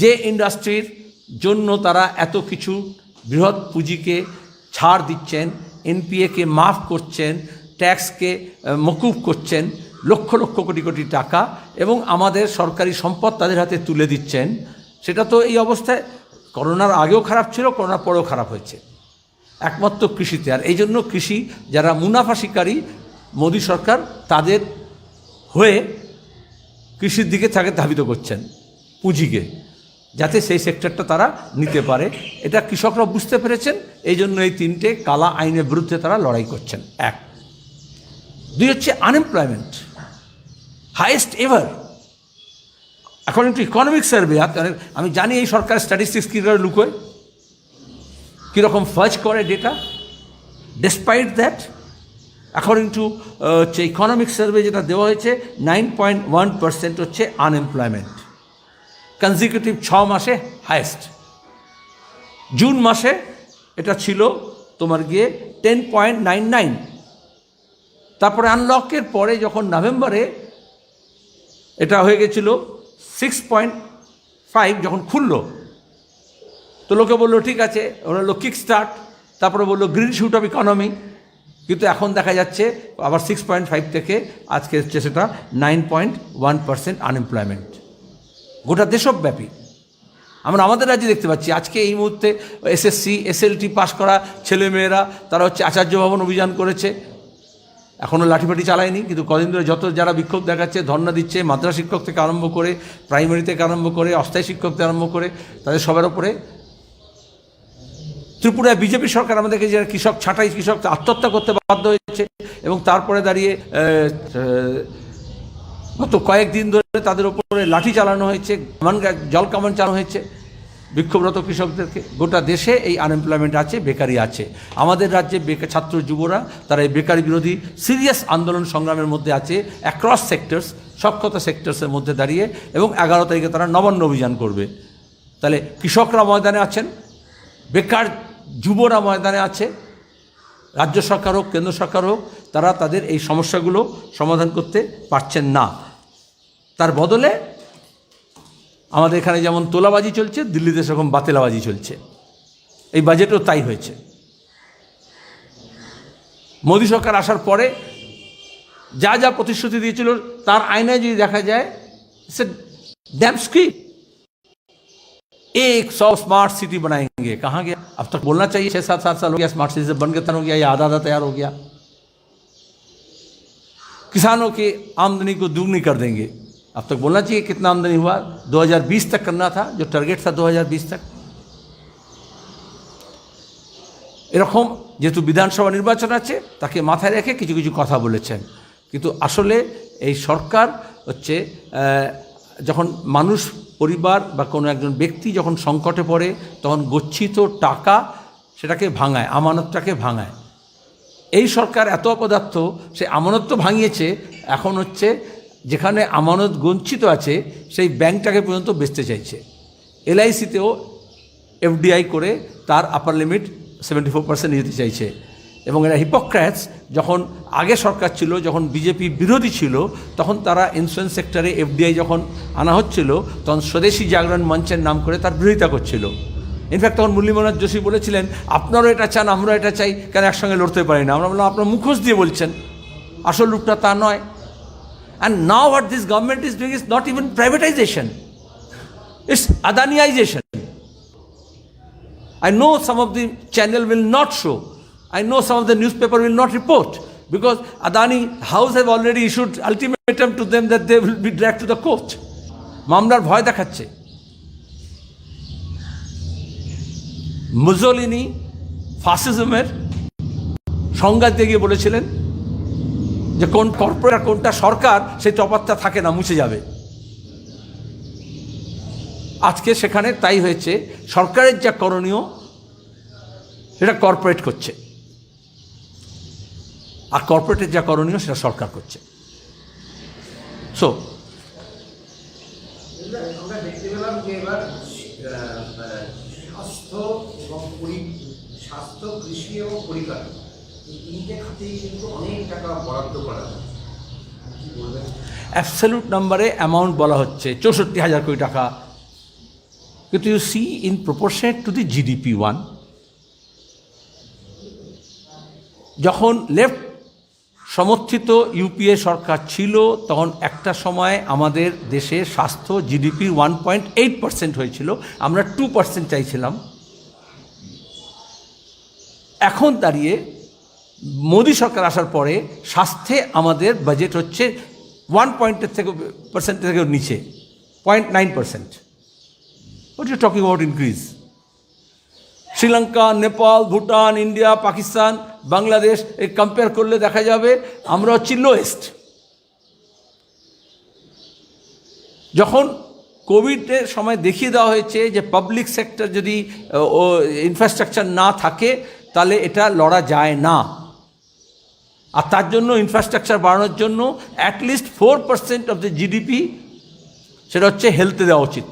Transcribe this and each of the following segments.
যে ইন্ডাস্ট্রির জন্য তারা এত কিছু বৃহৎ পুঁজিকে ছাড় দিচ্ছেন, এনপিএকে মাফ করছেন, ট্যাক্সকে মকুব করছেন লক্ষ লক্ষ কোটি কোটি টাকা, এবং আমাদের সরকারি সম্পদ তাদের হাতে তুলে দিচ্ছেন, সেটা তো এই অবস্থায় করোনার আগেও খারাপ ছিল, করোনার পরেও খারাপ হয়েছে একমাত্র কৃষিতে। আর এই জন্য কৃষি যারা মুনাফা শিকারী মোদী সরকার তাদের হয়ে কৃষির দিকে তাকে ধাবিত করছেন পুঁজিকে, যাতে সেই সেক্টরটা তারা নিতে পারে। এটা কৃষকরা বুঝতে পেরেছেন, এই জন্য এই তিনটে কালা আইনের বিরুদ্ধে তারা লড়াই করছেন। এক। দুই হচ্ছে unemployment highest ever according to economic survey. আমি জানি এই সরকার স্ট্যাটিস্টিক্স কী করে লুকোয়, কীরকম ফাজ করে data. Despite that, according to হচ্ছে ইকোনমিক সার্ভে যেটা দেওয়া হয়েছে, 9.1% হচ্ছে আনএমপ্লয়মেন্ট কনজিকিউটিভ 6 মাসে হাইয়েস্ট। জুন মাসে এটা ছিল তোমার গিয়ে 10.99। তারপরে আনলকের পরে যখন নভেম্বরে এটা হয়ে গেছিল 6.5 যখন খুললো, তো লোকে বললো ঠিক আছে, ওরা হলো কিক স্টার্ট, তারপরে বললো গ্রিন শুট অফ ইকোনমি। কিন্তু এখন দেখা যাচ্ছে আবার 6.5 থেকে আজকে হচ্ছে সেটা 9.1% আনএমপ্লয়মেন্ট গোটা দেশব্যাপী। আমরা আমাদের রাজ্যে দেখতে পাচ্ছি আজকে এই মুহূর্তে এসএসসি এসএলটি পাস করা ছেলেমেয়েরা তারা হচ্ছে আচার্য ভবন অভিযান করেছে, এখনও লাঠিপাটি চালায়নি, কিন্তু কদিন ধরে যত যারা বিক্ষোভ দেখাচ্ছে, ধর্ণা দিচ্ছে, মাদ্রাসা শিক্ষক থেকে আরম্ভ করে, প্রাইমারি থেকে আরম্ভ করে, অস্থায়ী শিক্ষক থেকে আরম্ভ করে, তাদের সবার ওপরে। ত্রিপুরায় বিজেপি সরকার আমাদেরকে যারা কৃষক ছাঁটাই, কৃষক আত্মহত্যা করতে বাধ্য হয়েছে, এবং তারপরে দাঁড়িয়ে গত কয়েকদিন ধরে তাদের ওপরে লাঠি চালানো হয়েছে, জল কামান চালানো হয়েছে বিক্ষোভরত কৃষকদেরকে। গোটা দেশে এই আনএমপ্লয়মেন্ট আছে, বেকারি আছে। আমাদের রাজ্যে ছাত্র যুবরা তারা এই বেকারি বিরোধী সিরিয়াস আন্দোলন সংগ্রামের মধ্যে আছে, অ্যাক্রস সেক্টরস, সবকটা সেক্টরসের মধ্যে দাঁড়িয়ে, এবং 11 তারিখে তারা নবান্ন অভিযান করবে। তাহলে কৃষকরা ময়দানে আছেন, বেকার যুবরা ময়দানে আছে, রাজ্য সরকার হোক কেন্দ্র সরকার হোক, তারা তাদের এই সমস্যাগুলো সমাধান করতে পারছেন না। তার বদলে আমাদের এখানে যেমন তোলাবাজি চলছে, দিল্লিতে সেরকম বাতেলাবাজি চলছে। এই বাজেটও তাই হয়েছে। মোদী সরকার আসার পরে যা যা প্রতিশ্রুতি দিয়েছিল তার আয়নায় যদি দেখা যায়, সে ড্যাম স্ক্রিপ্ট 100 स्मार्ट सिटी बनाएंगे, कहाँ गया? अब तक बोलना चाहिए 6-7 साल हो गया, स्मार्ट सिटी से बन के तैयार हो गया या आधा तैयार हो गया। किसानों की आमदनी को दुगनी कर देंगे, अब तक बोलना चाहिए कितना आमदनी हुआ। 2020 तक करना था, जो टारगेट था 2020 तक। এরকম যেহেতু বিধানসভা নির্বাচন আছে, তাকে মাথায় রেখে কিছু কিছু কথা বলেছেন, কিন্তু আসলে এই সরকার হচ্ছে যখন মানুষ, পরিবার বা কোনো একজন ব্যক্তি যখন সংকটে পড়ে, তখন গচ্ছিত টাকা সেটাকে ভাঙায়, আমানতটাকে ভাঙায়। এই সরকার এত অপদার্থ, সে আমানত তো ভাঙিয়েছে, এখন হচ্ছে যেখানে আমানত গচ্ছিত আছে সেই ব্যাংকটাকে পর্যন্ত বেচতে চাইছে। এলআইসিতেও এফডিআই করে তার আপার লিমিট 74% নিয়ে যেতে চাইছে। এবং এরা হিপোক্র্যাটস। যখন আগে সরকার ছিল, যখন বিজেপি বিরোধী ছিল, তখন তারা ইন্স্যুরেন্স সেক্টরে এফডিআই যখন আনা হচ্ছিল, তখন স্বদেশী জাগরণ মঞ্চের নাম করে তার বিরোধিতা করছিল। ইনফ্যাক্ট তখন মুরলী মনোহর যোশী বলেছিলেন, আপনারাও এটা চান, আমরাও এটা চাই, কেন একসঙ্গে লড়তে পারি না? আমরা বললাম, আপনার মুখোশ দিয়ে বলছেন, আসল রূপটা তা নয়। And now what this government is doing is not even privatisation, it's Adaniisation. I know some of the channel will not show. I know some of the newspaper will not report, because Adani House have already issued ultimatum to them that they will be dragged to the court. মামলার ভয় দেখাচ্ছে। Mussolini ফাসিজমের সংজ্ঞা দিয়ে গিয়ে বলেছিলেন যে কোন corporate আর কোনটা সরকার, সেই তফাৎটা থাকে না, মুছে যাবে। আজকে সেখানে তাই হয়েছে। সরকারের যা করণীয় সেটা কর্পোরেট করছে, আর কর্পোরেটের যা করণীয় সেটা সরকার করছে। সো আমরা দেখতে পেলাম যে এবার স্বাস্থ্য, কৃষি এবং পরিকাঠামো এই তিনটে খাতেই কিন্তু অনেক টাকা বরাদ্দ করা হয়। অ্যাবসলিউট নাম্বারে অ্যামাউন্ট বলা হচ্ছে 64,000 কোটি টাকা কিন্তু you see in proportionate to the GDP one, যখন লেফট সমর্থিত ইউপিএ সরকার ছিল তখন একটা সময় আমাদের দেশে স্বাস্থ্য জিডিপির 1.8% হয়েছিল, আমরা 2% চাইছিলাম। এখন দাঁড়িয়ে মোদী সরকার আসার পরে স্বাস্থ্যে আমাদের বাজেট হচ্ছে 1% থেকে নিচে 0.9%। What you talking about increase? Sri Lanka, Nepal, Bhutan, India, Pakistan, Bangladesh এই কম্পেয়ার করলে দেখা যাবে আমরা হচ্ছি লোয়েস্ট। যখন কোভিডের সময় দেখিয়ে দেওয়া হয়েছে যে পাবলিক সেক্টর যদি ইনফ্রাস্ট্রাকচার না থাকে তাহলে এটা লড়া যায় না, আর তার জন্য ইনফ্রাস্ট্রাকচার বাড়ানোর জন্য অ্যাটলিস্ট 4% অফ দ্য জিডিপি সেটা হচ্ছে হেলথে দেওয়া উচিত।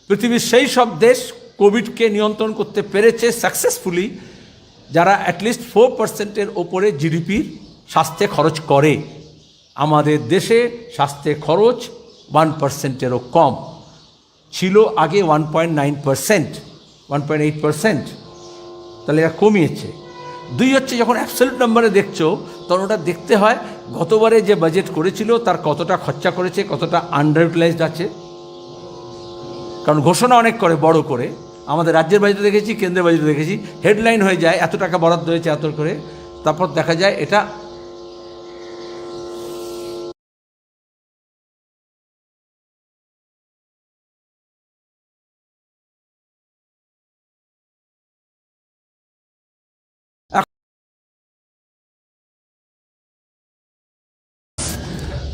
পৃথিবীর সেই সব দেশ কোভিডকে নিয়ন্ত্রণ করতে পেরেছে সাকসেসফুলি যারা অ্যাটলিস্ট 4%-এর ওপরে জিডিপির স্বাস্থ্যে খরচ করে। আমাদের দেশে স্বাস্থ্যে খরচ 1%-এরও কম ছিল, আগে 1.9%, 1.8%, তাহলে এরা কমিয়েছে। দুই হচ্ছে যখন অ্যাবসলিউট নাম্বারে দেখছো তখন ওটা দেখতে হয় গতবারে যে বাজেট করেছিল তার কতটা খরচা করেছে, কতটা আন্ডার ইউটিলাইজড আছে। কারণ ঘোষণা অনেক করে বড় করে, আমাদের রাজ্যের বাজেটে দেখেছি, কেন্দ্রের বাজেটে দেখেছি, হেডলাইন হয়ে যায় এত টাকা বরাদ্দ হয়েছে এত করে, তারপর দেখা যায় এটা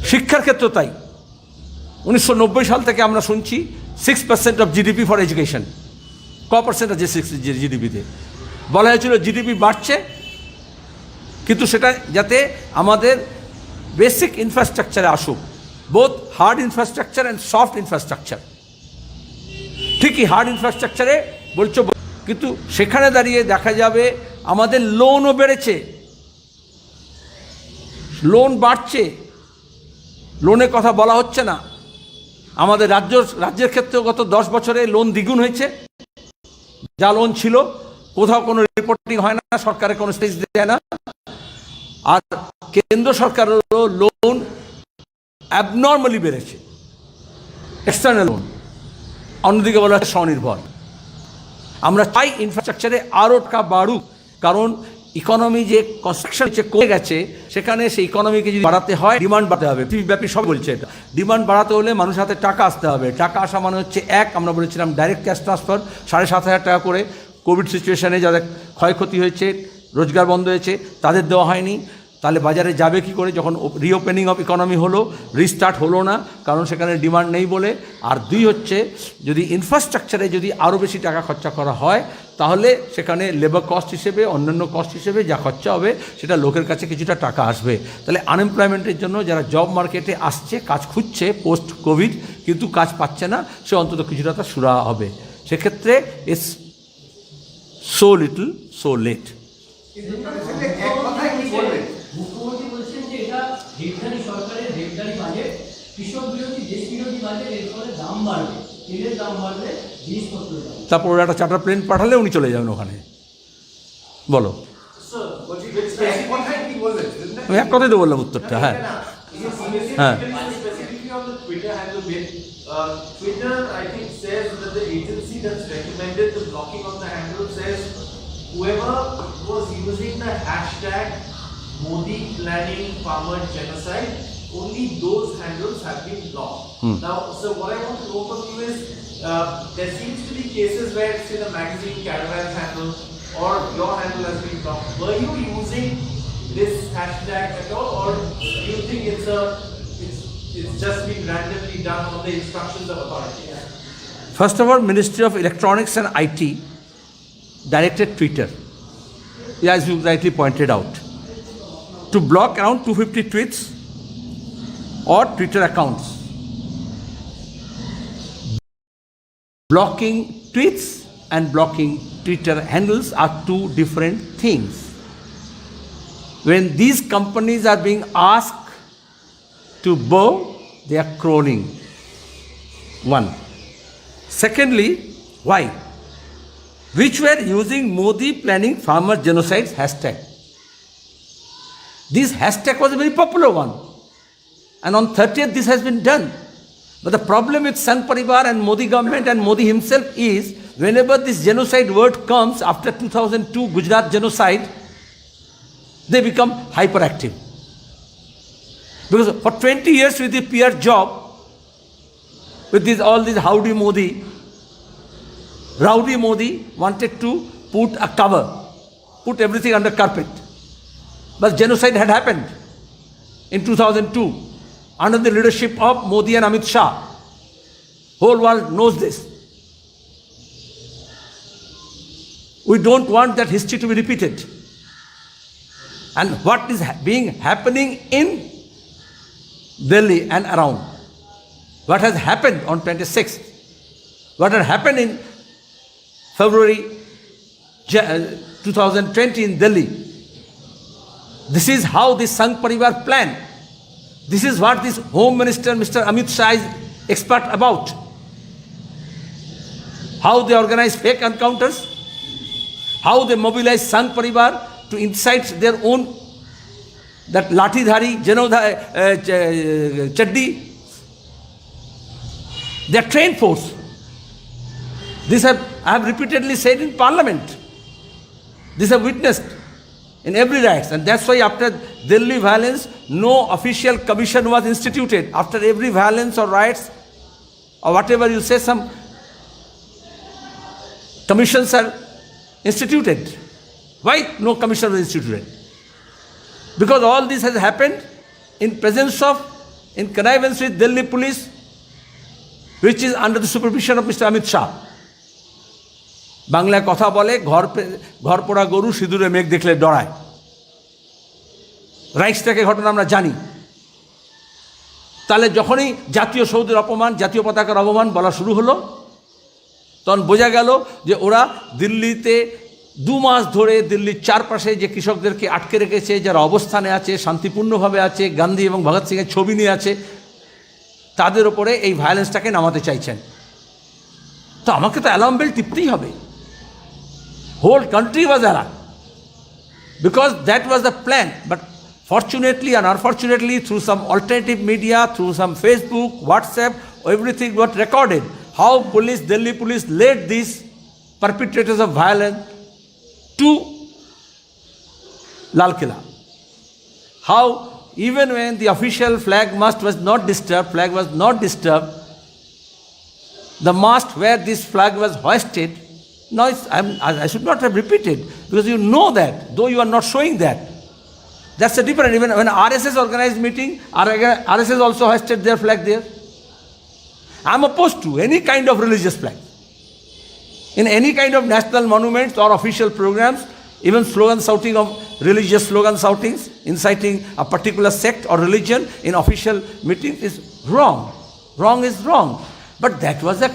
শিক্ষার ক্ষেত্রে তাই। 1990 সাল থেকে আমরা শুনছি 6% of GDP for education. Percent আছে জিডিপিতে? বলা হয়েছিল জিডিপি বাড়ছে, কিন্তু সেটা যাতে আমাদের বেসিক ইনফ্রাস্ট্রাকচারে আসুক, both hard infrastructure and soft infrastructure. ঠিকই হার্ড ইনফ্রাস্ট্রাকচারে বলছো, কিন্তু সেখানে দাঁড়িয়ে দেখা যাবে আমাদের লোনও বেড়েছে, লোন বাড়ছে, লোনের কথা বলা হচ্ছে না। আমাদের রাজ্যের ক্ষেত্রেও গত 10 বছরে লোন দ্বিগুণ হয়েছে, যা লোন ছিল কোথাও কোনো রিপোর্টিং হয় না, সরকারের কোনো স্টেজ দেয় না। আর কেন্দ্র সরকারেরও লোন অ্যাবনর্মালি বেড়েছে, এক্সটার্নাল লোন। অন্যদিকে বলা হচ্ছে স্বনির্ভর। আমরা চাই ইনফ্রাস্ট্রাকচারে আরও টাকা বাড়ুক, কারণ ইকোনমি যে কনস্ট্রাকশন কমে গেছে সেখানে সেই ইকোনমিকে যদি বাড়াতে হয় ডিমান্ড বাড়াতে হবে। পৃথিবীব্যাপী সব বলছে এটা, ডিমান্ড বাড়াতে হলে মানুষের হাতে টাকা আসতে হবে। টাকা আসা মানে হচ্ছে আমরা বলেছিলাম ডাইরেক্ট ক্যাশ ট্রান্সফার 7,500 টাকা করে। কোভিড সিচুয়েশানে যাদের ক্ষয়ক্ষতি হয়েছে, রোজগার বন্ধ হয়েছে, তাদের দেওয়া হয়নি। তাহলে বাজারে যাবে কি করে? যখন রিওপেনিং অফ ইকোনমি হলো, রিস্টার্ট হলো না, কারণ সেখানে ডিমান্ড নেই বলে। আর দুই হচ্ছে যদি ইনফ্রাস্ট্রাকচারে যদি আরও বেশি টাকা খরচা করা হয় তাহলে সেখানে লেবার কস্ট হিসেবে, অন্যান্য কস্ট হিসেবে যা খরচা হবে সেটা লোকের কাছে কিছুটা টাকা আসবে। তাহলে আনএমপ্লয়মেন্টের জন্য যারা জব মার্কেটে আসছে, কাজ খুঁজছে পোস্ট কোভিড, কিন্তু কাজ পাচ্ছে না, সে অন্তত কিছুটা তার সুরাহা হবে। সেক্ষেত্রে it's so little so late. মুখ্যমন্ত্রী বলছেন যে এটা দেবদারি সরকারের দেবদারি বাজেট, কৃষক বিরোধী, দেশ বিরোধী বাজেট। এর ফলে দাম বাড়বে, তেলের দাম বাড়বে, জিনিসপত্রের দাম। তারপর ওরা একটা চার্টার প্লেন পাঠালে উনি চলে যাবেন ওখানে। বলো, আমি এক কথাই তো বললাম উত্তরটা। হ্যাঁ হ্যাঁ, Twitter, I think, says that the agency that's recommended the blocking of the handle says whoever was using the hashtag Modi planning farmer genocide, only those handles have been blocked. Now, so what I want to know from you is, there seems to be cases where, say, the magazine Caravan's handle or your handle has been blocked. Were you using this hashtag at all, or do you think it's just been randomly done on the instructions of authorities? First of all, Ministry of Electronics and IT directed Twitter, as you rightly pointed out, to block around 250 tweets or Twitter accounts. Blocking tweets and blocking Twitter handles are two different things. When these companies are being asked to bow, they are crowing. One. Secondly, Why? Which were using Modi planning farmer genocides hashtag. This hashtag was a very popular one. And on 30th this has been done. But the problem with Sangh Parivar and Modi government and Modi himself is, whenever this genocide word comes after 2002 Gujarat genocide, they become hyperactive. Because for 20 years with the PR job, with all this Howdy Modi, Rowdy Modi wanted to put a cover, put everything under carpet. But genocide had happened in 2002 under the leadership of Modi and Amit Shah. Whole world knows this. We don't want that history to be repeated. And what is happening in Delhi and around, what has happened on 26th, what had happened in February 2020 in Delhi, this is how this Sangh Parivar planned. This is what this Home Minister, Mr. Amit Shah, is expert about. How they organize fake encounters, how they mobilize Sangh Parivar to incite their own, that Lathidhari, Chaddi. They are trained force. This I have repeatedly said in Parliament. This I have witnessed in every riot. And that's why after Delhi violence, no official commission was instituted. After every violence or riots or whatever you say, some commissions are instituted. Why no commission was instituted? Because all this has happened in presence of, in connivance with Delhi police, which is under the supervision of Mr. Amit Shah. বাংলায় কথা বলে, ঘর পোড়া গরু সিঁদুরে মেঘ দেখলে ডরায়। রাইটসটাকে ঘটনা আমরা জানি। তাহলে যখনই জাতীয় সৌধের অপমান, জাতীয় পতাকার অপমান বলা শুরু হলো, তখন বোঝা গেল যে ওরা দিল্লিতে 2 মাস ধরে দিল্লির চারপাশে যে কৃষকদেরকে আটকে রেখেছে, যারা অবস্থানে আছে, শান্তিপূর্ণভাবে আছে, গান্ধী এবং ভগৎ সিংয়ের ছবি নিয়ে আছে, তাদের ওপরে এই ভায়োলেন্সটাকে নামাতে চাইছেন। তো আমাকে তো অ্যালার্ম বেল টিপতেই হবে। Whole country was alarmed because that was the plan. But fortunately and unfortunately, through some alternative media, through some Facebook, WhatsApp, everything got recorded. How police, Delhi police led these perpetrators of violence to Lal Killa. How even when the official flag mast was not disturbed, the mast where this flag was hoisted, now I should not have repeated, because you know that, though you are not showing that. That's the difference. Even when RSS organized meeting, RSS also hoisted their flag there. I'm opposed to any kind of religious flag. In any kind of national monuments or official programs, even slogan shouting of religious slogan shoutings, inciting a particular sect or religion in official meetings is wrong. Wrong is wrong. But that was a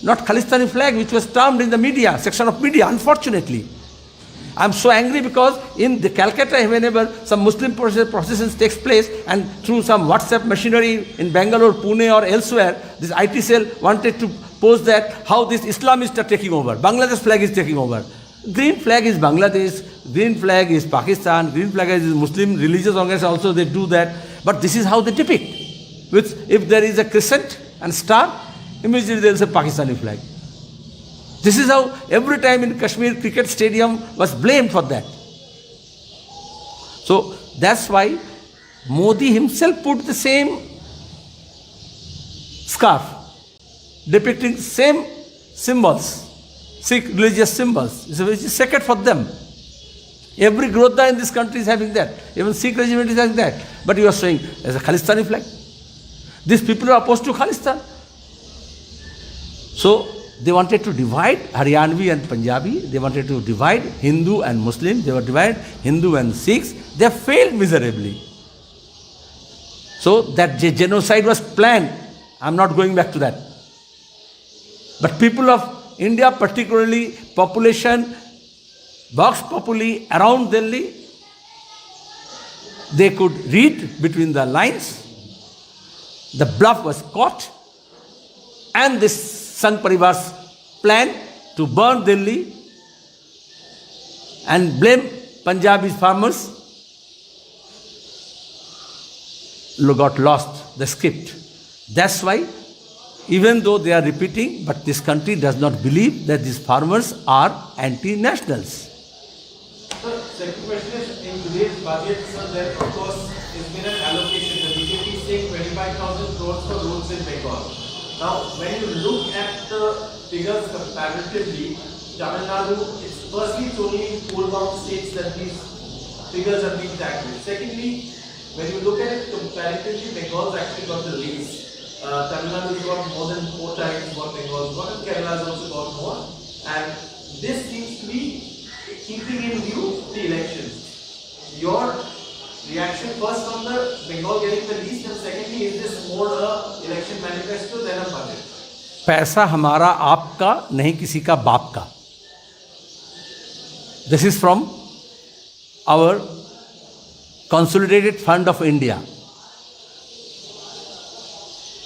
not Khalistani flag, which was termed in the media, section of media, unfortunately. I'm so angry because in the Calcutta, whenever some Muslim processions takes place, and through some WhatsApp machinery in Bangalore, Pune or elsewhere, this IT cell wanted to post that how these Islamists are taking over. Bangladesh flag is taking over. Green flag is Bangladesh, green flag is Pakistan, green flag is Muslim religious organizations also, they do that. But this is how they depict. With, if there is a crescent and star, immediately there is a Pakistani flag. This is how every time in Kashmir cricket stadium was blamed for that. So that's why Modi himself put the same scarf depicting same symbols, Sikh religious symbols. It's sacred for them. Every Grodha in this country is having that. Even Sikh regiment is having that. But you are showing as a Khalistani flag. These people are opposed to Khalistan. So they wanted to divide Haryanvi and Punjabi. They wanted to divide Hindu and Muslim. They were divided Hindu and Sikhs. They have failed miserably. So that genocide was planned. I'm not going back to that. But people of India, particularly population, Vox Populi around Delhi, they could read between the lines. The bluff was caught, and this Sangh Parivar's plan to burn Delhi and blame Punjabi's farmers got lost, the script. That's why, even though they are repeating, but this country does not believe that these farmers are anti-nationals. Sir, second question is, in today's budget, sir, there of course has been an allocation. The BJP is saying 25,000 crores for roads in Bengal. Now, when you look at the figures comparatively, Tamil Nadu, firstly, it's only in coal-bound states that these figures are being tackled. Secondly, when you look at it comparatively, Bengal's actually got the least. Tamil Nadu's got more than 4 times what Bengal's got, and Kerala's also got more. And this seems to be keeping in view the elections. Your reaction first on the Bengal getting the least, and secondly, is this more a election manifesto than a budget? पैसा हमारा आपका नहीं किसी का बाप का. This is from our Consolidated Fund of India.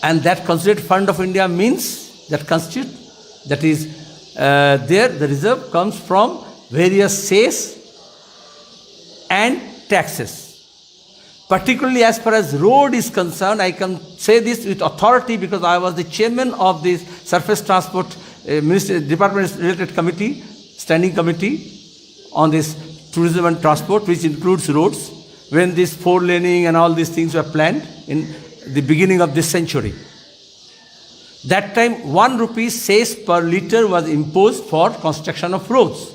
And that Consolidated Fund of India means that there the reserve comes from various cess and taxes. Particularly as far as road is concerned, I can say this with authority because I was the chairman of this Surface Transport Department related committee, standing committee on this tourism and transport, which includes roads, when this 4-laning and all these things were planned in the beginning of this century. That time 1 rupee cess per litre was imposed for construction of roads.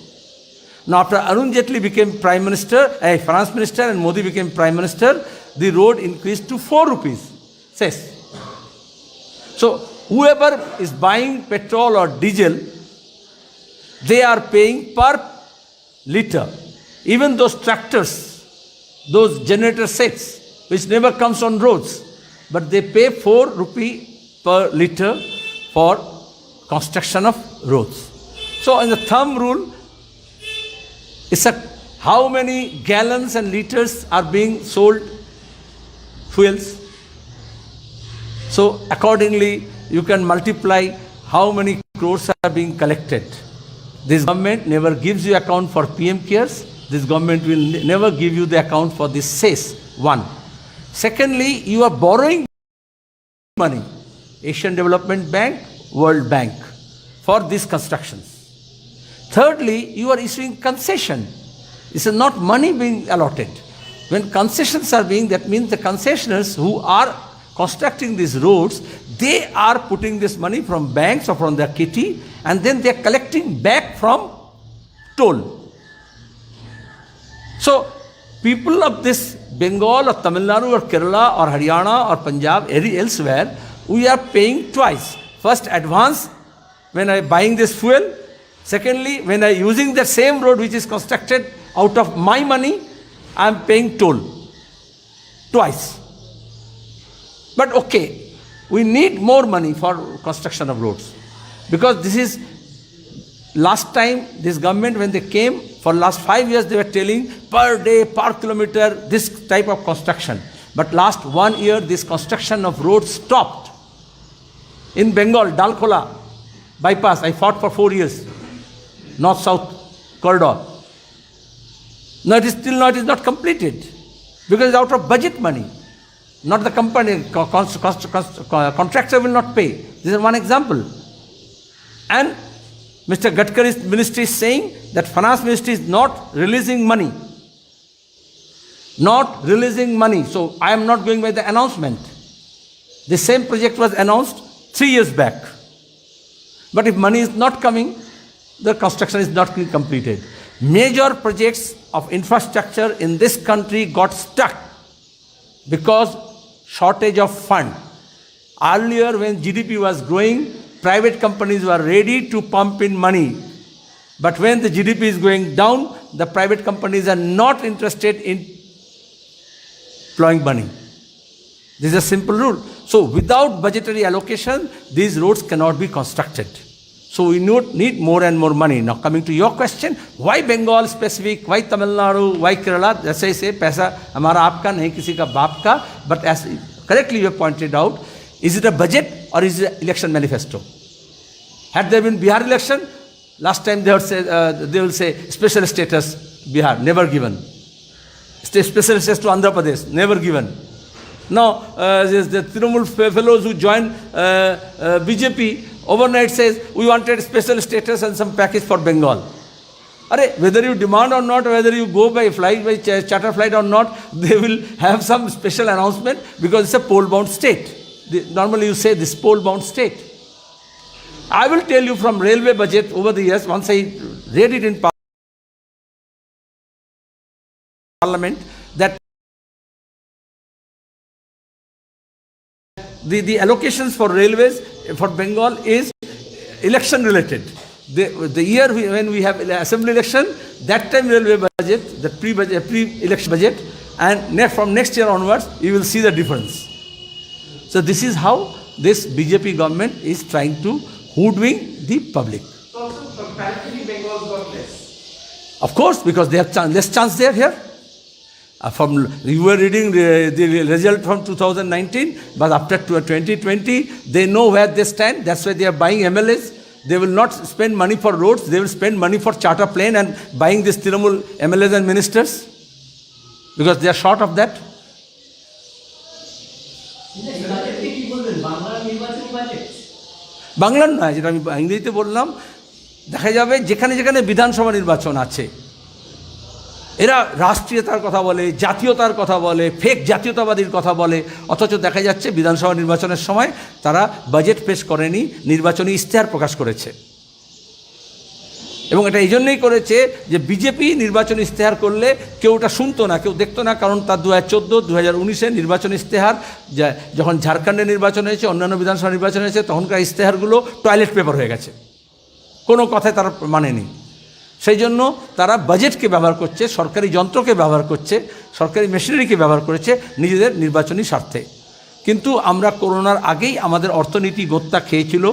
Now after Arun Jaitley became Prime Minister, Finance Minister, and Modi became Prime Minister, the road increased to 4 rupees cess. So whoever is buying petrol or diesel, they are paying per litre. Even those tractors, those generator sets, which never comes on roads, but they pay 4 rupee per litre for construction of roads. So in the thumb rule, it's how many gallons and liters are being sold fuels. So accordingly, you can multiply how many crores are being collected. This government never gives you account for PM cares. This government will never give you the account for this cess, one. Secondly, you are borrowing money, Asian Development Bank, World Bank, for these constructions. Thirdly, you are issuing concession. This is not money being allotted. When concessions are being, that means the concessioners who are constructing these roads, they are putting this money from banks or from their kitty, and then they are collecting back from toll. So, people of this Bengal or Tamil Nadu or Kerala or Haryana or Punjab, elsewhere, we are paying twice. First, advance when I am buying this fuel. Secondly, when I am using the same road which is constructed out of my money, I am paying toll twice. But okay, we need more money for construction of roads. Because this is, last time this government when they came, for last 5 years they were telling per day, per kilometer, this type of construction. But last 1 year this construction of roads stopped. In Bengal, Dalkola bypass, I fought for 4 years. North-South corridor. No, it is still not, it is not completed. Because it's out of budget money. Not the company, contractor will not pay. This is one example. And Mr. Gadkari's ministry is saying that Finance Ministry is not releasing money. Not releasing money. So I am not going by the announcement. The same project was announced 3 years back. But if money is not coming, the construction is not being completed. Major projects of infrastructure in this country got stuck because shortage of fund. Earlier when GDP was growing, private companies were ready to pump in money. But when the GDP is going down, the private companies are not interested in deploying money. This is a simple rule. So without budgetary allocation, these roads cannot be constructed. So we need more and more money. Now coming to your question, why Bengal specific, why Tamil Nadu, why Kerala? That's why I say, paisa hamara aapka, nahi kisi ka baap ka. But as correctly you have pointed out, is it a budget or is it an election manifesto? Had there been Bihar election, last time they will say special status Bihar, never given. Special status to Andhra Pradesh, never given. Now, the Trinamool fellows who joined BJP overnight says, we wanted special status and some package for Bengal. Whether you demand or not, whether you go by flight, by charter flight or not, they will have some special announcement because it's a poll-bound state. Normally you say this poll-bound state. I will tell you from railway budget over the years, once I read it in Parliament, that the allocations for railways for Bengal is election related. The year when we have assembly election, that time railway budget, the pre-election budget, and from next year onwards, you will see the difference. So this is how this BJP government is trying to hoodwink the public. So also comparatively Bengal's got less. Of course, because they have less chance they are here. You were reading the result from 2019, but after 2020, they know where they stand. That's why they are buying MLAs. They will not spend money for roads. They will spend money for charter plane and buying this Trinamool MLAs and ministers because they are short of that. বাংলার নয়, যেটা আমি ইংরেজিতে বললাম, দেখা যাবে যেখানে যেখানে বিধানসভা নির্বাচন আছে এরা রাষ্ট্রীয়তার কথা বলে, জাতীয়তার কথা বলে, ফেক জাতীয়তাবাদীর কথা বলে, অথচ দেখা যাচ্ছে বিধানসভা নির্বাচনের সময় তারা বাজেট পেশ করেনি, নির্বাচনী ইশতেহার প্রকাশ করেছে। এবং এটা এই জন্যই করেছে যে বিজেপি নির্বাচনী ইশতেহার করলে কেউ ওটা শুনতো না, কেউ দেখতো না, কারণ তার 2014, 2019-এর নির্বাচনী ইশতেহার, যখন ঝাড়খণ্ডে নির্বাচন হয়েছে, অন্যান্য বিধানসভা নির্বাচন হয়েছে, তখনকার ইশতেহারগুলো টয়লেট পেপার হয়ে গেছে, কোনো কথায় তারা মানেনি। সেই জন্য তারা বাজেটকে ব্যবহার করছে, সরকারি যন্ত্রকে ব্যবহার করছে, সরকারি মেশিনারিকে ব্যবহার করেছে নিজেদের নির্বাচনী স্বার্থে। কিন্তু আমরা করোনার আগেই আমাদের অর্থনীতি গোত্তা খেয়েছিল,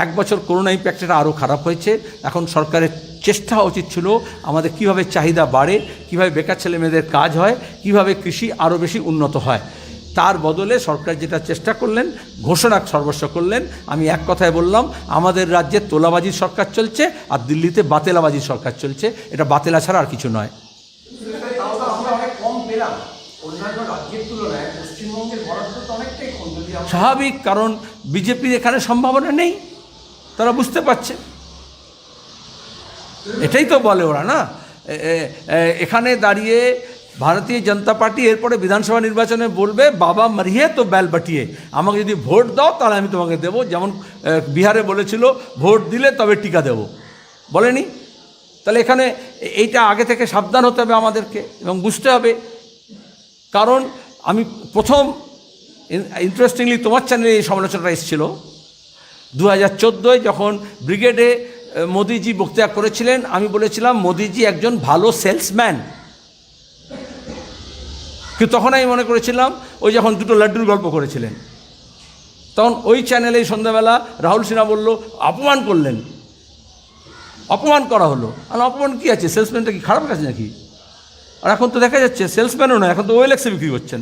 1 বছর করোনা ইম্প্যাক্টটা আরও খারাপ হয়েছে। এখন সরকারের চেষ্টা হওয়া উচিত ছিল আমাদের কীভাবে চাহিদা বাড়ে, কীভাবে বেকার ছেলেমেয়েদের কাজ হয়, কীভাবে কৃষি আরও বেশি উন্নত হয়। তার বদলে সরকার যেটা চেষ্টা করলেন, ঘোষণা সর্বস্ব করলেন। আমি এক কথায় বললাম, আমাদের রাজ্যে তোলাবাজির সরকার চলছে আর দিল্লিতে বাতেলাবাজির সরকার চলছে। এটা বাতেলা ছাড়া আর কিছু নয়। আমরা অনেক কম পেলাম অন্যান্য রাজ্যের তুলনায়, পশ্চিমবঙ্গের বরাদ্দ তো অনেকটাই কম। স্বাভাবিক, কারণ বিজেপির এখানে সম্ভাবনা নেই, তারা বুঝতে পারছে। এটাই তো বলে ওরা না, এখানে দাঁড়িয়ে ভারতীয় জনতা পার্টি এরপরে বিধানসভা নির্বাচনে বলবে বাবা মারিয়ে তো ব্যাল বাটিয়ে, আমাকে যদি ভোট দাও তাহলে আমি তোমাকে দেবো। যেমন বিহারে বলেছিল ভোট দিলে তবে টিকা দেব, বলেনি? তাহলে এখানে এইটা আগে থেকে সাবধান হতে হবে আমাদেরকে এবং বুঝতে হবে। কারণ আমি প্রথম ইন্টারেস্টিংলি তোমার চ্যানেলে এই সমালোচনাটা এসেছিল 2014-য় যখন ব্রিগেডে মোদিজি বক্তৃতা করেছিলেন। আমি বলেছিলাম মোদিজি একজন ভালো সেলসম্যান, কিন্তু তখন আমি মনে করেছিলাম ওই যখন দুটো লাড্ডুর গল্প করেছিলেন, তখন ওই চ্যানেলে সন্ধ্যাবেলা রাহুল সিনহা বলল অপমান করলেন, অপমান করা হলো। আর অপমান কী আছে, সেলসম্যানটা কি খারাপ কাজ নাকি? আর এখন তো দেখা যাচ্ছে সেলসম্যানও নয়, এখন তো ওএলএক্সে বিক্রি করছেন,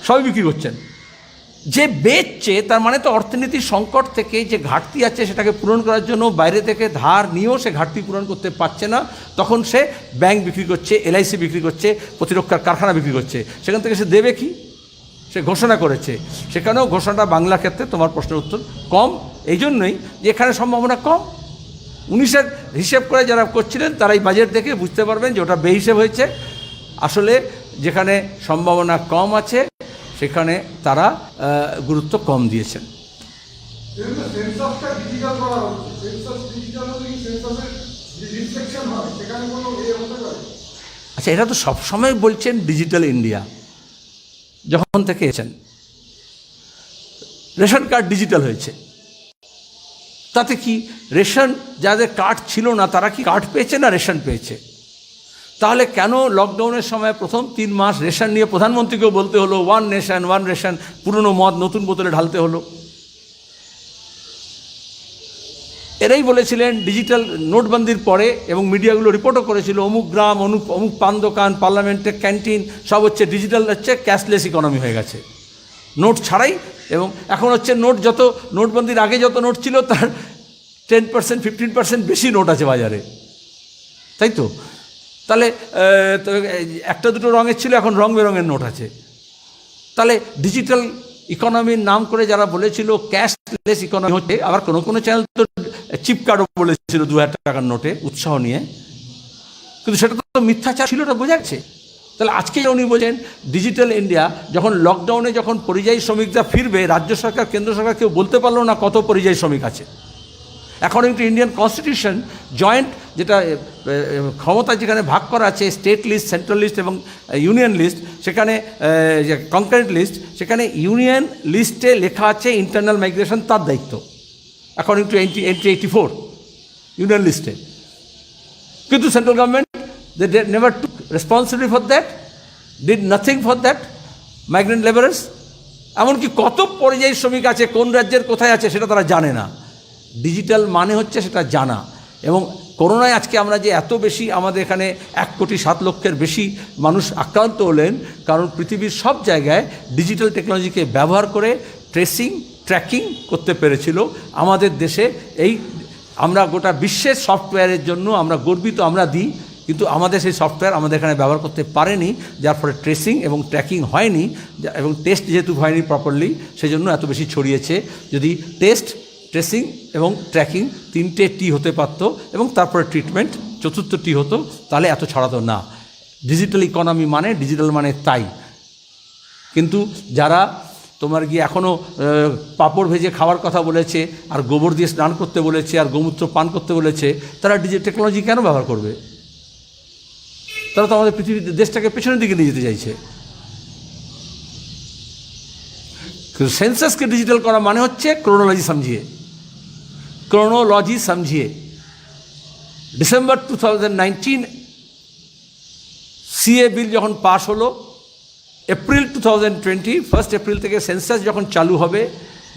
সবই বিক্রি করছেন। যে বেচছে তার মানে তো অর্থনীতির সংকট থেকে যে ঘাটতি আছে সেটাকে পূরণ করার জন্য বাইরে থেকে ধার নিয়েও সে ঘাটতি পূরণ করতে পারছে না, তখন সে ব্যাংক বিক্রি করছে, এলআইসি বিক্রি করছে, প্রতিরক্ষার কারখানা বিক্রি করছে। সেখান থেকে সে দেবে কি? সে ঘোষণা করেছে, সেখানেও ঘোষণাটা বাংলা ক্ষেত্রে তোমার প্রশ্নের উত্তর কম। এই জন্যই যে এখানে সম্ভাবনা কম। 19-এর হিসেব করে যারা করছিলেন তারাই বাজেট দেখে বুঝতে পারবেন যে ওটা বেহিসেব হয়েছে। আসলে যেখানে সম্ভাবনা কম আছে সেখানে তারা গুরুত্ব কম দিয়েছেন। আচ্ছা, এটা তো সবসময় বলছেন ডিজিটাল ইন্ডিয়া, যখন থেকে এসেছেন রেশন কার্ড ডিজিটাল হয়েছে, তাতে কি রেশন যাদের কার্ড ছিল না তারা কি কার্ড পেয়েছে না রেশন পেয়েছে? তাহলে কেন লকডাউনের সময় প্রথম 3 মাস রেশন নিয়ে প্রধানমন্ত্রীকেও বলতে হলো ওয়ান নেশন ওয়ান রেশন, পুরনো মদ নতুন বোতলে ঢালতে হলো? এরাই বলেছিলেন ডিজিটাল নোটবন্দির পরে, এবং মিডিয়াগুলো রিপোর্টও করেছিল অমুক গ্রাম অমুক পান দোকান, পার্লামেন্টের ক্যান্টিন সব হচ্ছে ডিজিটাল, হচ্ছে ক্যাশলেস ইকোনমি হয়ে গেছে, নোট ছাড়াই এবং এখন হচ্ছে নোট যত নোটবন্দির আগে যত নোট ছিল তার 10% 15% বেশি নোট আছে বাজারে, তাই তো? তাহলে তো একটা দুটো রঙের ছিল, এখন রং বেরঙের নোট আছে। তাহলে ডিজিটাল ইকোনমির নাম করে যারা বলেছিল ক্যাশলেস ইকোনমি হচ্ছে, আবার কোনো কোনো চ্যানেল তো চিপ কার্ডও বলেছিল 2000 টাকার নোটে উৎসাহ নিয়ে, কিন্তু সেটা তো মিথ্যাচার ছিল, ওটা বোঝা যাচ্ছে। তাহলে আজকে উনি বলছেন ডিজিটাল ইন্ডিয়া, যখন লকডাউনে যখন পরিযায়ী শ্রমিকরা ফিরবে, রাজ্য সরকার কেন্দ্র সরকার কেউ বলতে পারলো না কত পরিযায়ী শ্রমিক আছে। According to Indian constitution, joint যেটা ক্ষমতা যেখানে ভাগ করা আছে, স্টেট লিস্ট, সেন্ট্রাল লিস্ট এবং ইউনিয়ন লিস্ট, সেখানে কনকারেন্ট লিস্ট, সেখানে ইউনিয়ন লিস্টে লেখা আছে ইন্টারনাল মাইগ্রেশন তার দায়িত্ব, অ্যাকর্ডিং টু এন্ট্রি 84 ইউনিয়ন লিস্টে। কিন্তু central government they never took responsibility for that, did nothing for that migrant laborers। এমনকি কত পরিযায়ী শ্রমিক আছে, কোন রাজ্যের কোথায় আছে সেটা তারা জানে না। ডিজিটাল মানে হচ্ছে সেটা জানা। এবং করোনায় আজকে আমরা যে এত বেশি, আমাদের এখানে 1,07,00,000 বেশি মানুষ আক্রান্ত হলেন, কারণ পৃথিবীর সব জায়গায় ডিজিটাল টেকনোলজিকে ব্যবহার করে ট্রেসিং ট্র্যাকিং করতে পেরেছিল। আমাদের দেশে আমরা গোটা বিশ্বের সফটওয়্যারের জন্য আমরা গর্বিত, আমরা দিই, কিন্তু আমাদের সেই সফটওয়্যার আমাদের এখানে ব্যবহার করতে পারেনি, যার ফলে ট্রেসিং এবং ট্র্যাকিং হয়নি, এবং টেস্ট যেহেতু হয়নি প্রপারলি, সেই জন্য এত বেশি ছড়িয়েছে। যদি টেস্ট, ট্রেসিং এবং ট্র্যাকিং 3টে টি হতে পারত, এবং তারপরে ট্রিটমেন্ট 4র্থ টি হতো, তাহলে এত ছড়াতো না। ডিজিটাল ইকোনমি মানে, ডিজিটাল মানে তাই। কিন্তু যারা তোমার গিয়ে এখনও পাঁপড় ভেজে খাওয়ার কথা বলেছে, আর গোবর দিয়ে স্নান করতে বলেছে, আর গোমূত্র পান করতে বলেছে, তারা ডিজিটাল টেকনোলজি কেন ব্যবহার করবে? তারা তো আমাদের পৃথিবীর দেশটাকে পেছনের দিকে নিয়ে যেতে চাইছে। সেন্সাসকে ডিজিটাল করা মানে হচ্ছে ক্রোনোলজি समझिए। ডিসেম্বর 2019 সিএ বিল যখন পাস হলো, এপ্রিল 2020 1 এপ্রিল থেকে সেন্সাস যখন চালু হবে,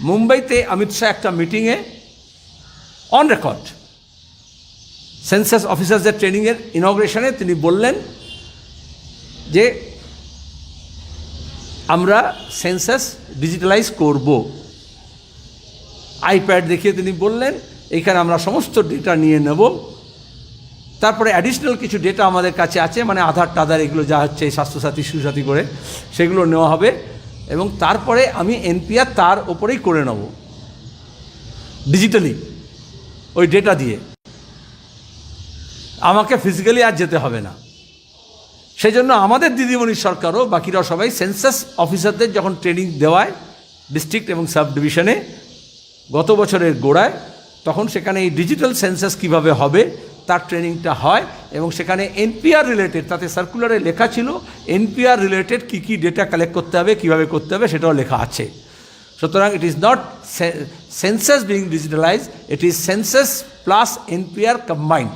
মুম্বাইতে অমিত শাহ একটা মিটিংয়ে অন রেকর্ড সেন্সাস অফিসারদের ট্রেনিংয়ের ইনগ্রেশনে তিনি বললেন যে আমরা সেন্সাস ডিজিটালাইজ করব। আইপ্যাড দেখিয়ে তিনি বললেন এইখানে আমরা সমস্ত ডেটা নিয়ে নেব, তারপরে অ্যাডিশনাল কিছু ডেটা আমাদের কাছে আছে, মানে আধার টাধার এগুলো যা হচ্ছে স্বাস্থ্যসাথী সুসাথী করে সেগুলো নেওয়া হবে, এবং তারপরে আমি এনপিআর তার ওপরেই করে নেব ডিজিটালি, ওই ডেটা দিয়ে, আমাকে ফিজিক্যালি আর যেতে হবে না। সেই জন্য আমাদের দিদিমণি সরকারও বাকিরাও সবাই সেন্সাস অফিসারদের যখন ট্রেনিং দেওয়ায় ডিস্ট্রিক্ট এবং সাব ডিভিশনে গত বছরের গোড়ায়, তখন সেখানে এই ডিজিটাল সেন্সাস কীভাবে হবে তার ট্রেনিংটা হয়, এবং সেখানে এনপিআর রিলেটেড, তাতে সার্কুলারে লেখা ছিল এনপিআর রিলেটেড কী কী ডেটা কালেক্ট করতে হবে, কীভাবে করতে হবে সেটাও লেখা আছে। সুতরাং it is not census being digitalise, it is census plus NPR combined,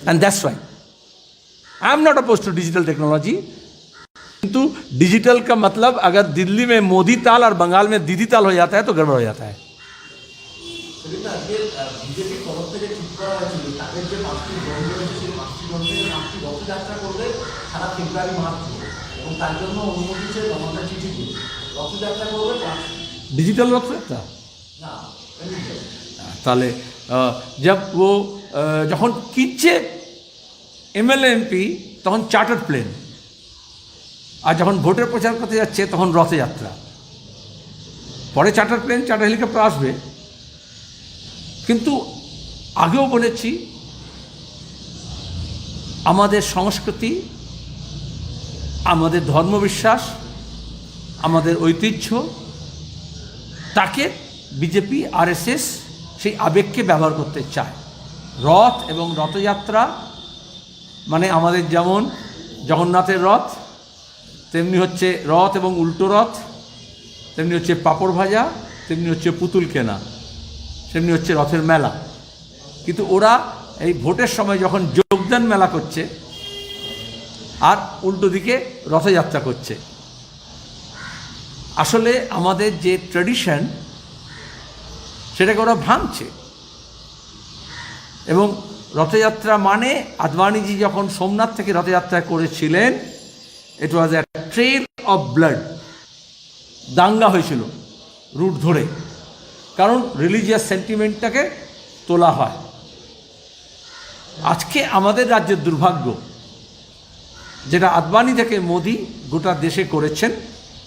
and that's why I am not opposed to digital technology। किंतु डिजिटल का मतलब अगर दिल्ली में मोदी ताल और बंगाल में दीदी ताल हो जाता है तो गड़बड़ हो जाता है। डिजिटल रथयात्रा ताले जब वो যখন কিনছে এমএলএ এমপি তখন চার্টার্ড প্লেন, আর যখন ভোটের প্রচার করতে যাচ্ছে তখন রথযাত্রা, পরে চার্টার্ড প্লেন চার্টার হেলিকপ্টার আসবে। কিন্তু আগেও বলেছি আমাদের সংস্কৃতি, আমাদের ধর্মবিশ্বাস, আমাদের ঐতিহ্য, তাকে বিজেপি আরএসএস সেই আবেগকে ব্যবহার করতে চায়। রথ এবং রথযাত্রা মানে আমাদের যেমন জগন্নাথের রথ, তেমনি হচ্ছে রথ এবং উল্টো রথ, তেমনি হচ্ছে পাঁপড় ভাজা, তেমনি হচ্ছে পুতুল কেনা, তেমনি হচ্ছে রথের মেলা। কিন্তু ওরা এই ভোটের সময় যখন যোগদান মেলা করছে আর উল্টো দিকে রথযাত্রা করছে। আসলে আমাদের যে ট্র্যাডিশন সেটাকে ওরা ভাঙছে। এবং রথযাত্রা মানে আদবানিজি যখন সোমনাথ থেকে রথযাত্রা করেছিলেন, ইট ওয়াজ এ ট্রেল অফ ব্লাড, দাঙ্গা হয়েছিল রুট ধরে, কারণ রিলিজিয়াস সেন্টিমেন্টটাকে তোলা হয়। আজকে আমাদের রাজ্যের দুর্ভাগ্য, যেটা আদবানি থেকে মোদি গোটা দেশে করেছেন,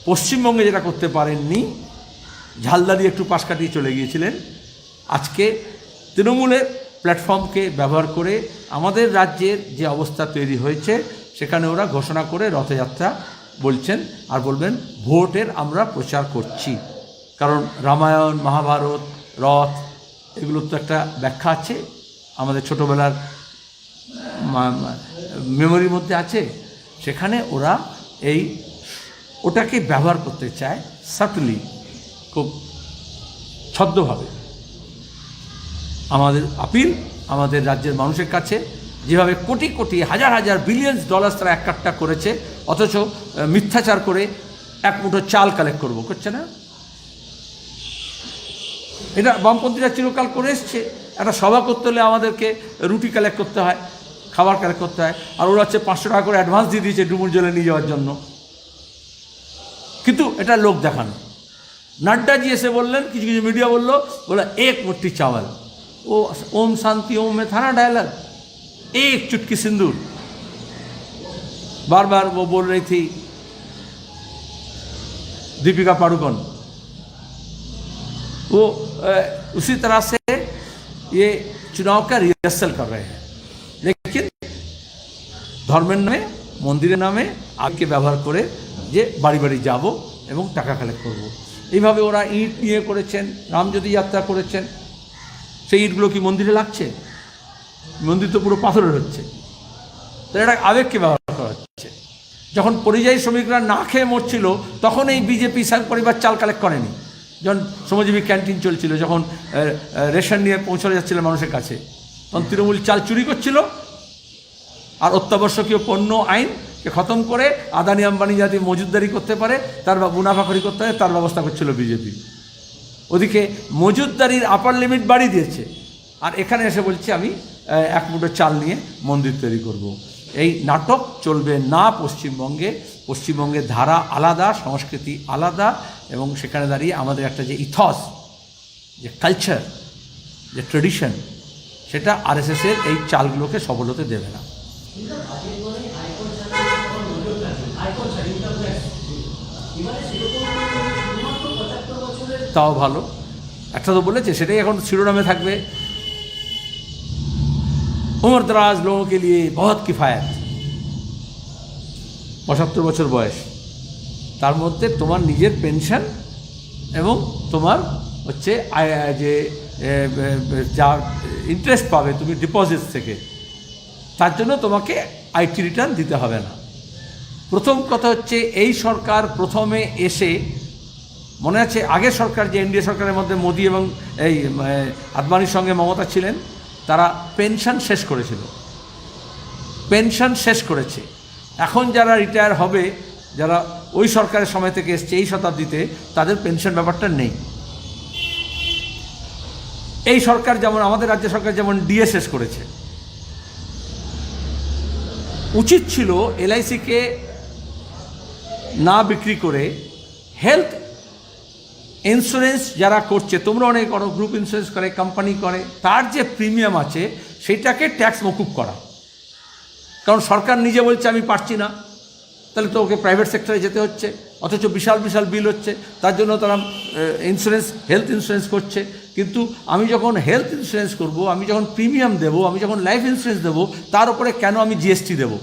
পশ্চিমবঙ্গে যেটা করতে পারেননি, ঝালদারি একটু পাশ কাটিয়ে চলে গিয়েছিলেন, আজকে তৃণমূলের প্ল্যাটফর্মকে ব্যবহার করে আমাদের রাজ্যের যে অবস্থা তৈরি হয়েছে সেখানে ওরা ঘোষণা করে রথযাত্রা বলছেন, আর বলবেন ভোটের আমরা প্রচার করছি। কারণ রামায়ণ, মহাভারত, রথ এগুলোর তো একটা ব্যাখ্যা আছে, আমাদের ছোটোবেলার মেমোরির মধ্যে আছে। সেখানে ওরা ওটাকে ব্যবহার করতে চায় সাটলি, খুব ছদ্মভাবে। আমাদের আপিল আমাদের রাজ্যের মানুষের কাছে, যেভাবে কোটি কোটি হাজার হাজার বিলিয়ন্স ডলার তারা একটা করেছে, অথচ মিথ্যাচার করে এক মুঠো চাল কালেক্ট করছে না। এটা বামপন্থীরা চিরকাল করে এসছে। একটা সভা করতে হলে আমাদেরকে রুটি কালেক্ট করতে হয়, খাবার কালেক্ট করতে হয়, আর ওরা হচ্ছে 500 টাকা করে অ্যাডভান্স দিয়ে দিয়েছে ডুমুর জলে নিয়ে যাওয়ার জন্য। কিন্তু এটা লোক দেখানো। নাড্ডাজি এসে বললেন, কিছু কিছু মিডিয়া বলে এক মুट्ठी चावल, वो ओम शांति ओम में था ना डायलॉग, एक चुटकी सिंदूर। बार बार वो बोल रही थी दीपिका पादुकोण। वो उसी तरह से ये चुनाव का रिहर्सल कर रहे हैं, लेकिन धर्मेर नामे मंदिरेर नामे आगे व्यवहार करे যে বাড়ি বাড়ি যাব এবং টাকা কালেক্ট করব। এইভাবে ওরা ইট নিয়ে করেছেন, রামজ্যোতি যাত্রা করেছেন। সেই ইটগুলো কি মন্দিরে লাগছে? মন্দির তো পুরো পাথরের হচ্ছে। তো এটা আবেগকে ব্যবহার করা হচ্ছে। যখন পরিযায়ী শ্রমিকরা না খেয়ে মরছিল, তখন এই বিজেপি সংঘ পরিবার চাল কালেক্ট করেনি। যখন শ্রমজীবী ক্যান্টিন চলছিল, যখন রেশন নিয়ে পৌঁছানো যাচ্ছিল মানুষের কাছে, তখন তৃণমূল চাল চুরি করছিল। আর অত্যাবশ্যকীয় পণ্য আইনকে খতম করে আদানি আম্বানি যাতে মজুতদারি করতে পারে, তার মুনাফাখরি করতে পারে, তার ব্যবস্থা করছিল বিজেপি। ওদিকে মজুতদারির আপার লিমিট বাড়িয়ে দিয়েছে, আর এখানে এসে বলছে আমি এক মুঠো চাল নিয়ে মন্দির তৈরি করব। এই নাটক চলবে না পশ্চিমবঙ্গে। পশ্চিমবঙ্গের ধারা আলাদা, সংস্কৃতি আলাদা, এবং সেখানে দাঁড়িয়ে আমাদের একটা যে ইথস, যে কালচার, যে ট্রেডিশন, সেটা আরএসএসের এই চালগুলোকে সফল হতে দেবে না। তাও ভালো, একটা তো বলেছে, সেটাই এখন শিরোনামে থাকবে, उम्र दराज लोगों के लिए बहुत किफ़ायत। 75 বছর বয়স, তার মধ্যে তোমার নিজের পেনশন এবং তোমার হচ্ছে যে যা ইন্টারেস্ট পাবে তুমি ডিপোজিট থেকে, তার জন্য তোমাকে আইটি রিটার্ন দিতে হবে না। প্রথম কথা হচ্ছে, এই সরকার প্রথমে এসে, মনে আছে আগের সরকার যে এনডিএ সরকারের মধ্যে মোদি এবং এই আদবানির সঙ্গে মমতা ছিলেন, তারা পেনশন শেষ করেছিল, পেনশন শেষ করেছে। এখন যারা রিটায়ার হবে, যারা ওই সরকারের সময় থেকে এসছে এই শতাব্দীতে, তাদের পেনশন ব্যাপারটা নেই। এই সরকার যেমন, আমাদের রাজ্য সরকার যেমন ডিএ শেষ করেছে, উচিত ছিল এলআইসিকে না বিক্রি করে হেলথ ইন্স্যুরেন্স যারা করছে, তোমরা অনেক করো, গ্রুপ ইন্স্যুরেন্স করে, কোম্পানি করে, তার যে প্রিমিয়াম আছে সেটাকে ট্যাক্স মকুব করা। কারণ সরকার নিজে বলছে আমি পারছি না, তাহলে তো ওকে প্রাইভেট সেক্টরে যেতে হচ্ছে, অথচ বিশাল বিশাল বিল হচ্ছে, তার জন্য তারা ইন্স্যুরেন্স, হেলথ ইন্স্যুরেন্স করছে। কিন্তু আমি যখন হেলথ ইন্স্যুরেন্স করব, আমি যখন প্রিমিয়াম দেবো, আমি যখন লাইফ ইন্স্যুরেন্স দেবো, তার উপরে কেন আমি জিএসটি দেবো?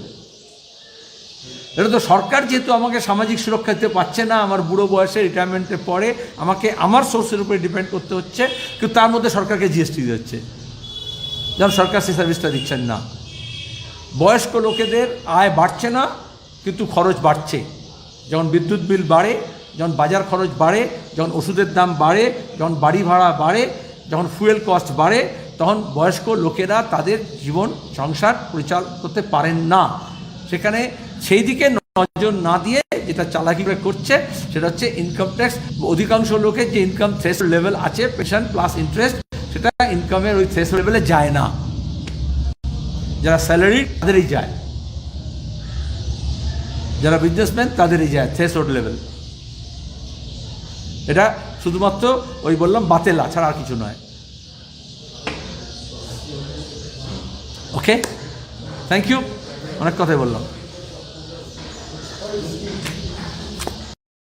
এটা তো সরকার যেহেতু আমাকে সামাজিক সুরক্ষা দিতে পারছে না, আমার বুড়ো বয়সে রিটায়ারমেন্টের পরে আমাকে আমার সোর্সের উপরে ডিপেন্ড করতে হচ্ছে, কিন্তু তার মধ্যে সরকারকে জিএসটি দিতে হচ্ছে, যেমন সরকার সেই সার্ভিসটা দিচ্ছেন না। বয়স্ক লোকেদের আয় বাড়ছে না, কিন্তু খরচ বাড়ছে। যখন বিদ্যুৎ বিল বাড়ে, যখন বাজার খরচ বাড়ে, যখন ওষুধের দাম বাড়ে, যখন বাড়ি ভাড়া বাড়ে, যখন ফুয়েল কস্ট বাড়ে, তখন বয়স্ক লোকেরা তাদের জীবন সংসার পরিচালনা করতে পারেন না। সেখানে সেই দিকে নজর না দিয়ে যেটা চালাকি করে করছে, সেটা হচ্ছে ইনকাম ট্যাক্স। অধিকাংশ লোকের যে ইনকাম থ্রেশহোল্ড লেভেল আছে, পেনশন প্লাস ইন্টারেস্ট, সেটা ইনকামের ওই থ্রেশহোল্ড লেভেলে যায় না। যারা স্যালারি তাদেরই যায়, যারা বিজনেসম্যান তাদেরই যায় থ্রেশহোল্ড লেভেল। এটা শুধুমাত্র ওই বললাম বাতেলা ছাড়া আর কিছু নয়। ওকে, থ্যাংক ইউ, অনেক কথাই বললাম।